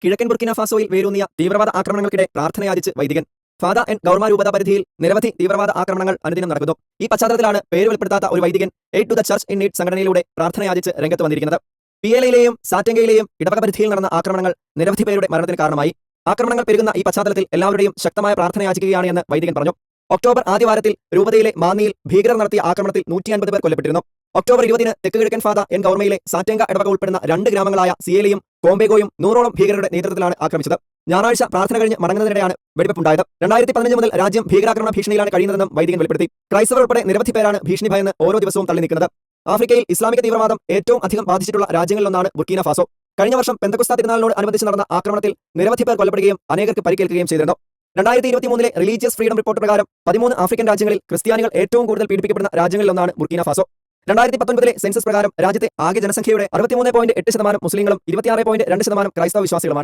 കിഴക്കൻ ബുർക്കിന ഫാസോയിൽ വേരൂന്നിയ തീവ്രവാദ ആക്രമണങ്ങൾക്കിടെ പ്രാർത്ഥനയാചിച്ച് വൈദികൻ. ഫാദ എൻ ഗൗർമ രൂപതാ പരിധിയിൽ നിരവധി തീവ്രവാദ ആക്രമണങ്ങൾ അനുദിനം നടക്കുന്നു. ഈ പശ്ചാത്തലത്തിലാണ് പേര് വെളിപ്പെടുത്താത്ത ഒരു വൈദികൻ Aid to the Church in Need സംഘടനയിലൂടെ പ്രാർത്ഥനയാചിച്ച് രംഗത്ത് വന്നിരിക്കുന്നത്. പിഎലയിലെയും സാറ്റെങ്കയിലെയും ഇടവക പരിധിയിൽ നടന്ന ആക്രമണങ്ങൾ നിരവധി പേരുടെ മരണത്തിന് കാരണമായി. ആക്രമണങ്ങൾ പെരുകുന്ന ഈ പശ്ചാത്തലത്തിൽ എല്ലാവരുടെയും ശക്തമായ പ്രാർത്ഥനയാചിക്കുകയാണ് എന്ന് വൈദികൻ പറഞ്ഞു. ഒക്ടോബർ ആദ്യവാരത്തിൽ രൂപതയിലെ മാന്നിയിൽ ഭീകരർ നടത്തിയ ആക്രമണത്തിൽ 150 പേർ കൊല്ലപ്പെട്ടിരുന്നു. ഒക്ടോബർ 20-ന് തെക്ക് കിഴക്കൻ ഫാദ എൻ ഗൗർമയിലെ സാറ്റെങ്ക ഇടവക ഉൾപ്പെടുന്ന 2 ഗ്രാമങ്ങളായ സിയേലയും കോംബേഗോയും 100ഓളം ഭീകരരുടെ നേതൃത്വത്തിലാണ് ആക്രമിച്ചത്. ഞായറാഴ്ച പ്രാർത്ഥന കഴിഞ്ഞ് മടങ്ങുന്നതിനിടെയാണ് വെടിവെപ്പുണ്ടായത്. 2015 മുതൽ രാജ്യം ഭീകരാക്രമണ ഭീഷണിയിലാണ് കഴിയുന്നതെന്നും വൈദികൻ വെളിപ്പെടുത്തി. ക്രൈസ്തവർ ഉൾപ്പെടെ നിരവധി പേരാണ് ഭീഷണി ഭയന്ന് ഓരോ ദിവസവും തള്ളി നിൽക്കുന്നത്. ആഫ്രിക്കയിൽ ഇസ്ലാമിക തീവ്രവാദം ഏറ്റവും അധികം ബാധിച്ചിട്ടുള്ള രാജ്യങ്ങളിലൊന്നാണ് ബുർക്കീന ഫാസോ. കഴിഞ്ഞ വർഷം പെന്തക്കോസ്താ തിരുനാളിനോട് അനുബന്ധിച്ച് നടന്ന ആക്രമണത്തിൽ നിരവധി പേർ കൊല്ലപ്പെടുകയും അനേകർക്ക് പരിക്കേൽക്കുകയും ചെയ്തിരുന്നു. 2023-ലെ റിലീജിയസ് ഫ്രീഡം റിപ്പോർട്ട് പ്രകാരം 13 ആഫ്രിക്കൻ രാജ്യങ്ങളിൽ ക്രിസ്ത്യാനികൾ ഏറ്റവും കൂടുതൽ പീഡിപ്പിക്കപ്പെടുന്ന രാജ്യങ്ങളിലൊന്നാണ് ബുർക്കീന ഫാസോ. 2019-ലെ സെൻസസ് പ്രകാരം രാജ്യത്തെ ആകെ ജനസംഖ്യയുടെ 63.8% മുസ്ലിങ്ങളും 26.2% ക്രൈസ്തവ വിശ്വാസികളുമാണ്.